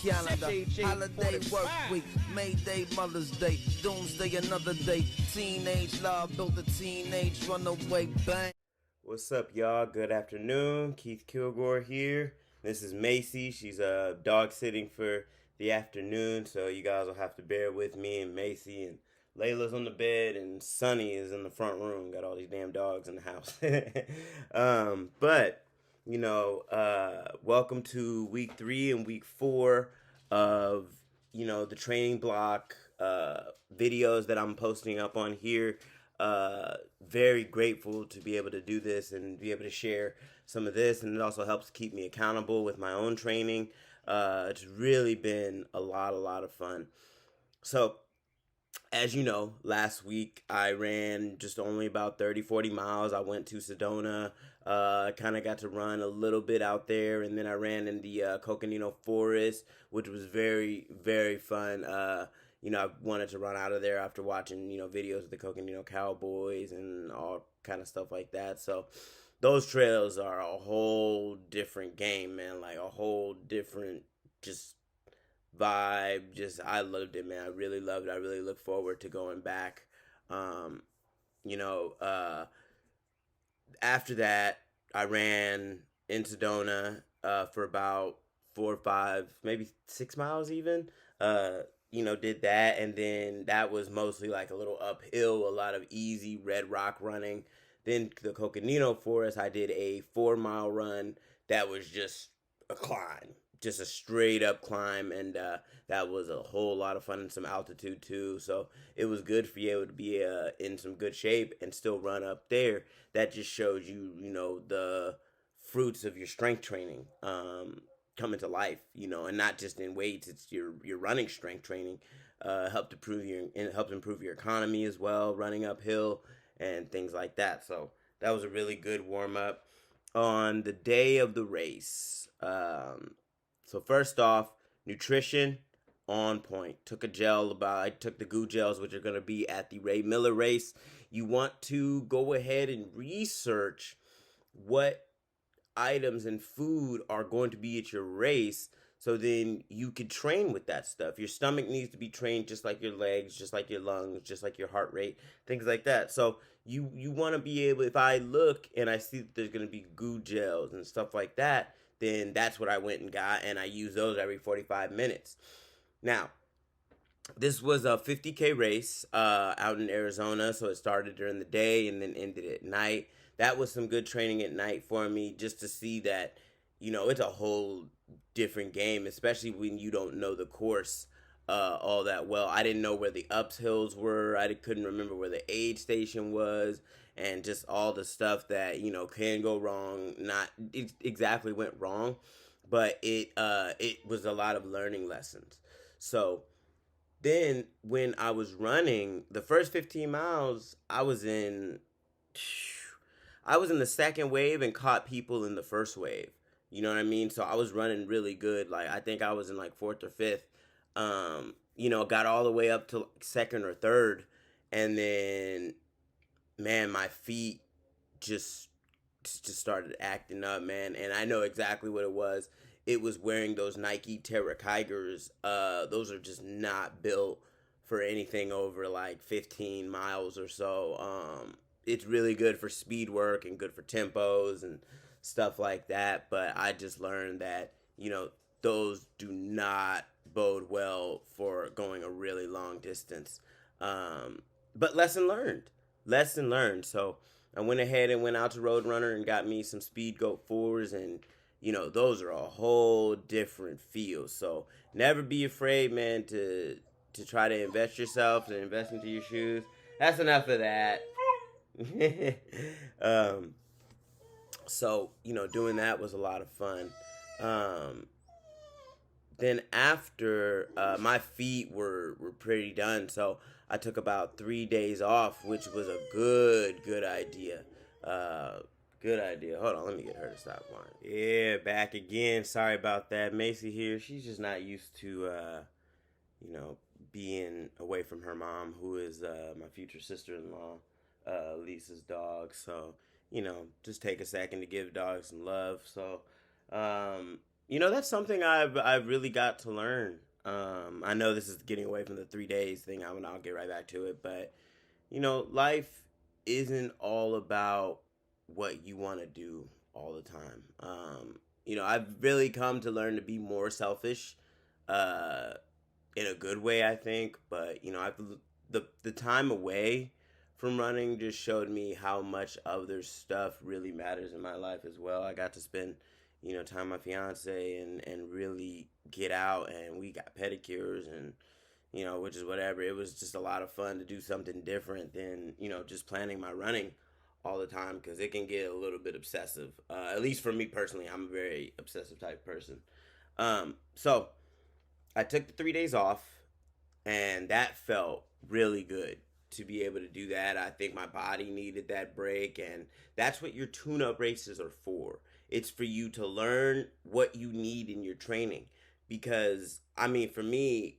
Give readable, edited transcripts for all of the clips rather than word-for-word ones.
calendar. Holiday work week, May Day, Mother's Day, Doomsday, another day. Teenage love, built a teenage runaway bang. What's up, y'all? Good afternoon. Keith Kilgore here. This is Macy. She's dog sitting for the afternoon, so you guys will have to bear with me and Macy. And Layla's on the bed, and Sonny is in the front room. Got all these damn dogs in the house. But welcome to week 3 and week 4 of the training block videos that I'm posting up on here. Very grateful to be able to do this and be able to share some of this, and it also helps keep me accountable with my own training. It's really been a lot of fun. So, as you know, last week I ran just only about 30-40 miles. I went to Sedona, kind of got to run a little bit out there, and then I ran in the Coconino Forest, which was very, very fun. I wanted to run out of there after watching, videos of the Coconino Cowboys and all kind of stuff like that. So those trails are a whole different game, man. Like a whole different just vibe. I loved it, man. I really loved it. I really look forward to going back. After that, I ran in Sedona for about 4 or 5, maybe 6 miles even. Did that, and then that was mostly like a little uphill, a lot of easy red rock running. Then the Coconino Forest, I did a 4-mile run that was just a climb, just a straight up climb, and that was a whole lot of fun and some altitude too. So it was good for you to be in some good shape and still run up there. That just shows you, the fruits of your strength training come into life, and not just in weights. It's your running strength training. Helped improve your economy as well, running uphill and things like that. So that was a really good warm up on the day of the race. So first off, nutrition on point. I took the goo gels, which are going to be at the Ray Miller race. You want to go ahead and research what items and food are going to be at your race, so then you could train with that stuff. Your stomach needs to be trained just like your legs, just like your lungs, just like your heart rate, things like that. So you want to be able, if I look and I see that there's going to be goo gels and stuff like that, then that's what I went and got, and I use those every 45 minutes. Now, this was a 50K race out in Arizona, so it started during the day and then ended at night. That was some good training at night for me, just to see that, it's a whole different game, especially when you don't know the course all that well. I didn't know where the uphills were. I couldn't remember where the aid station was, and just all the stuff that, can go wrong. Not exactly went wrong, but it was a lot of learning lessons. So then when I was running the first 15 miles, I was in the second wave and caught people in the first wave. You know what I mean? So I was running really good. Like, I think I was in like 4th or 5th. Got all the way up to like 2nd or 3rd. And then, man, my feet just started acting up, man. And I know exactly what it was. It was wearing those Nike Terra Kygers. Those are just not built for anything over like 15 miles or so. It's really good for speed work and good for tempos and stuff like that. But I just learned that, those do not bode well for going a really long distance. But lesson learned. So I went ahead and went out to Roadrunner and got me some Speed Goat 4s, and those are a whole different feel. So never be afraid, man, to try to invest yourself and invest into your shoes. That's enough of that. So doing that was a lot of fun. Then after, my feet were pretty done, so I took about 3 days off, which was a good idea. Good idea. Hold on, let me get her to stop whining. Yeah, back again. Sorry about that. Macy here. She's just not used to, being away from her mom, who is my future sister-in-law, Lisa's dog. So, just take a second to give dogs some love. So, That's something I've really got to learn. I know this is getting away from the 3 days thing. I'll get right back to it, but life isn't all about what you want to do all the time. I've really come to learn to be more selfish, uh, in a good way, I think. But the time away from running just showed me how much other stuff really matters in my life as well. I got to spend time with my fiance and really get out, and we got pedicures and which is whatever. It was just a lot of fun to do something different than just planning my running all the time, because it can get a little bit obsessive. At least for me personally, I'm a very obsessive type person. So I took the 3 days off, and that felt really good to be able to do that. I think my body needed that break, and that's what your tune-up races are for. It's for you to learn what you need in your training, because I mean, for me,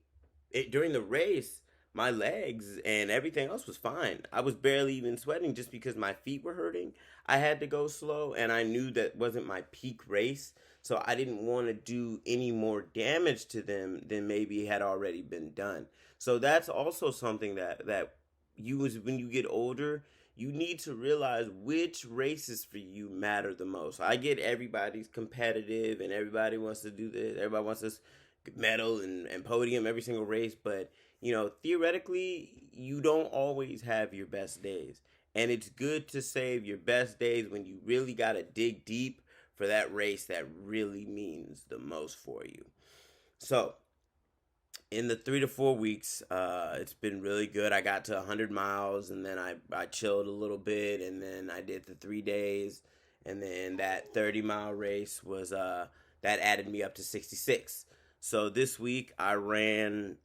during the race, my legs and everything else was fine. I was barely even sweating just because my feet were hurting. I had to go slow, and I knew that wasn't my peak race, so I didn't want to do any more damage to them than maybe had already been done. So that's also something that when you get older, you need to realize which races for you matter the most. I get everybody's competitive and everybody wants to do this. Everybody wants this medal and podium every single race, but theoretically, you don't always have your best days. And it's good to save your best days when you really got to dig deep for that race that really means the most for you. So, in the 3 to 4 weeks, it's been really good. I got to 100 miles, and then I chilled a little bit, and then I did the 3 days, and then that 30-mile race was that added me up to 66. So this week I ran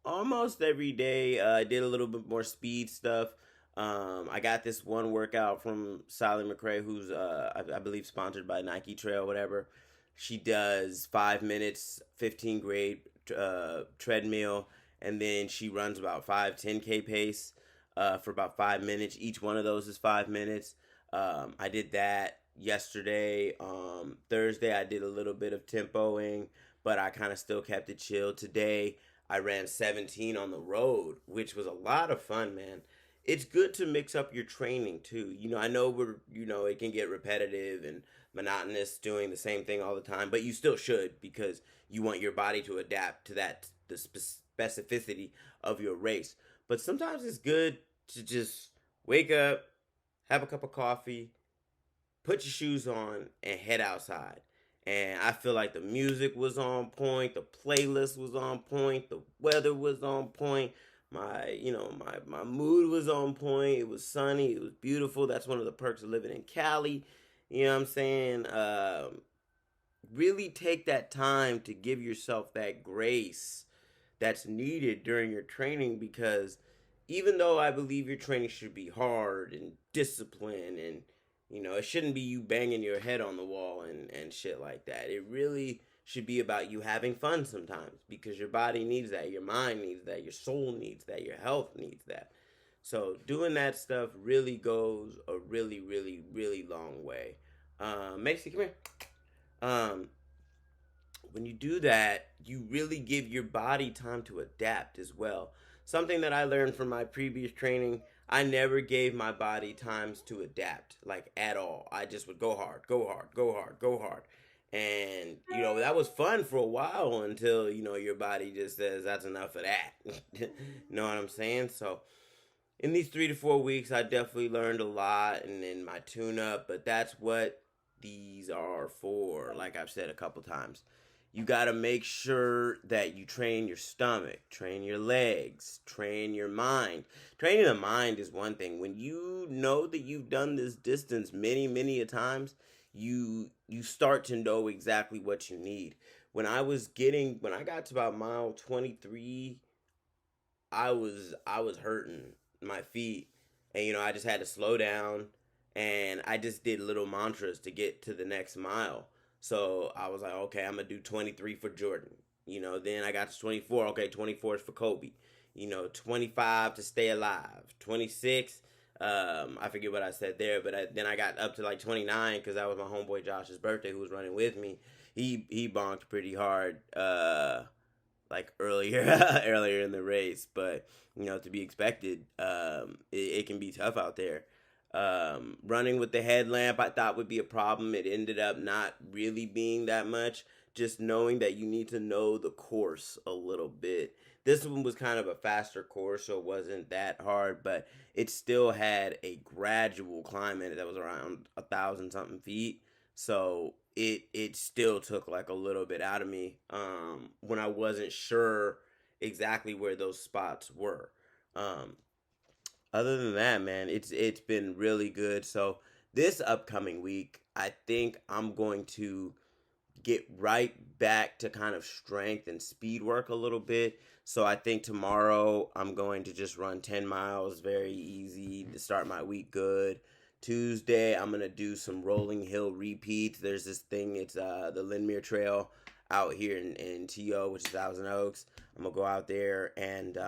almost every day. I did a little bit more speed stuff. I got this one workout from Sally McRae, who's I believe sponsored by Nike Trail, whatever. She does 5 minutes, 15 grade treadmill, and then she runs about 10K pace for about 5 minutes. Each one of those is 5 minutes. I did that yesterday. Thursday I did a little bit of tempoing, but I kind of still kept it chill. Today I ran 17 on the road, which was a lot of fun, man. It's good to mix up your training too. I know it can get repetitive and monotonous doing the same thing all the time, but you still should, because you want your body to adapt to the specificity of your race. But sometimes it's good to just wake up, have a cup of coffee, put your shoes on, and head outside. And I feel like the music was on point, the playlist was on point, the weather was on point, my mood was on point. It was sunny, it was beautiful. That's one of the perks of living in Cali. You know what I'm saying? Really take that time to give yourself that grace that's needed during your training, because even though I believe your training should be hard and disciplined, and it shouldn't be you banging your head on the wall and shit like that. It really should be about you having fun sometimes, because your body needs that, your mind needs that, your soul needs that, your health needs that. So doing that stuff really goes a really, really, really long way. Macy, come here. When you do that, you really give your body time to adapt as well. Something that I learned from my previous training, I never gave my body times to adapt, like at all. I just would go hard, go hard, go hard, go hard. And, that was fun for a while until, your body just says, that's enough of that. You know what I'm saying? So, in these 3 to 4 weeks, I definitely learned a lot and in my tune-up, but that's what these are for, like I've said a couple times. You got to make sure that you train your stomach, train your legs, train your mind. Training the mind is one thing. When you know that you've done this distance many, many a times, you start to know exactly what you need. When I got to about mile 23, I was hurting my feet, and I just had to slow down, and I just did little mantras to get to the next mile. So I was like, okay, I'm gonna do 23 for Jordan. Then I got to 24. Okay, 24 is for Kobe. 25 to stay alive. 26. I forget what I said there, but then I got up to like 29 because that was my homeboy Josh's birthday, who was running with me. he bonked pretty hard like earlier earlier in the race, but to be expected. It can be tough out there. Running with the headlamp I thought would be a problem. It ended up not really being that much. Just knowing that you need to know the course a little bit. This one was kind of a faster course, so it wasn't that hard, but it still had a gradual climb in it that was around 1,000 something feet. So it still took like a little bit out of me when I wasn't sure exactly where those spots were. Um, Other than that, man, it's been really good. So this upcoming week, I think I'm going to get right back to kind of strength and speed work a little bit. So I think tomorrow I'm going to just run 10 miles, very easy to start my week good. Tuesday, I'm going to do some rolling hill repeats. There's this thing, it's the Lindmere Trail out here in TO, which is Thousand Oaks. I'm going to go out there and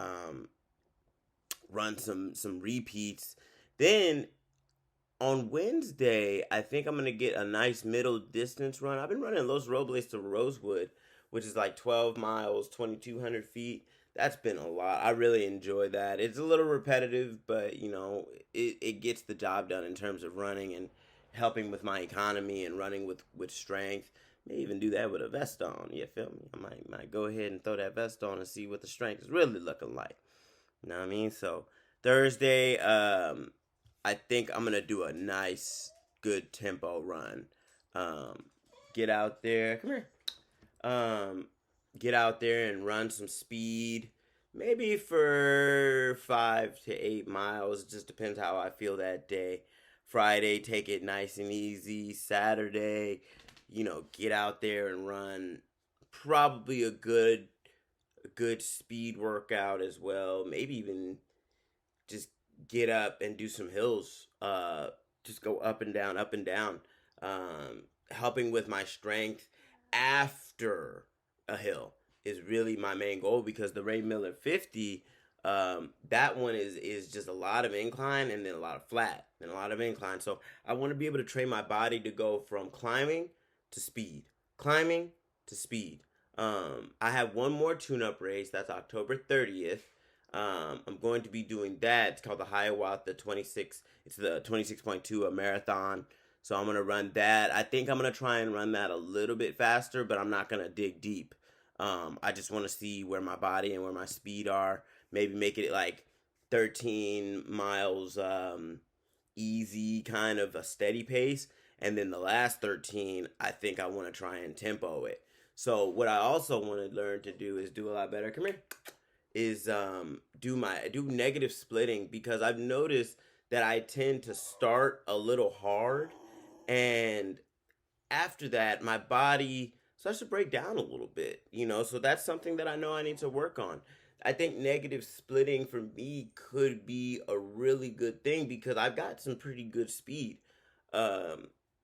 run some repeats. Then on Wednesday, I think I'm going to get a nice middle distance run. I've been running Los Robles to Rosewood, which is like 12 miles, 2,200 feet. That's been a lot. I really enjoy that. It's a little repetitive, but, it gets the job done in terms of running and helping with my economy and running with strength. May even do that with a vest on. You feel me? I might go ahead and throw that vest on and see what the strength is really looking like. You know what I mean? So Thursday, I think I'm going to do a nice, good tempo run. Get out there. Come here. Get out there and run some speed. Maybe for 5 to 8 miles. It just depends how I feel that day. Friday, take it nice and easy. Saturday, get out there and run probably a good speed workout as well. Maybe even just get up and do some hills. Just go up and down, up and down. Helping with my strength after a hill is really my main goal, because the Ray Miller 50, that one is just a lot of incline and then a lot of flat and a lot of incline. So I want to be able to train my body to go from climbing to speed, climbing to speed. I have one more tune-up race. That's October 30th. I'm going to be doing that. It's called the Hiawatha 26. It's the 26.2, a marathon. So I'm going to run that. I think I'm going to try and run that a little bit faster, but I'm not going to dig deep. I just want to see where my body and where my speed are. Maybe make it like 13 miles easy, kind of a steady pace. And then the last 13, I think I want to try and tempo it. So what I also want to learn to do is do a lot better. Come here. Is do negative splitting, because I've noticed that I tend to start a little hard, and after that my body starts to break down a little bit, so that's something that I know I need to work on. I think negative splitting for me could be a really good thing, because I've got some pretty good speed. I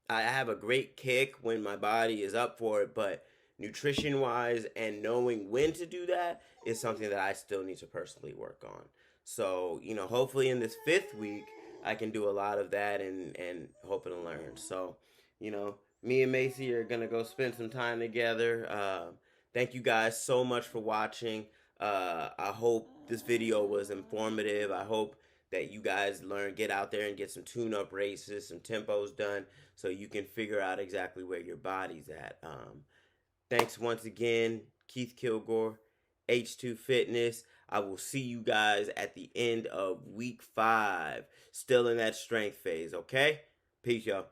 have a great kick when my body is up for it, but nutrition wise and knowing when to do that is something that I still need to personally work on. So, hopefully in this 5th week, I can do a lot of that and hoping to learn. So, me and Macy are going to go spend some time together. Thank you guys so much for watching. I hope this video was informative. I hope that you guys get out there and get some tune-up races, some tempos done, so you can figure out exactly where your body's at. Thanks once again, Keith Kilgore, H2 Fitness. I will see you guys at the end of week 5. Still in that strength phase, okay? Peace, y'all.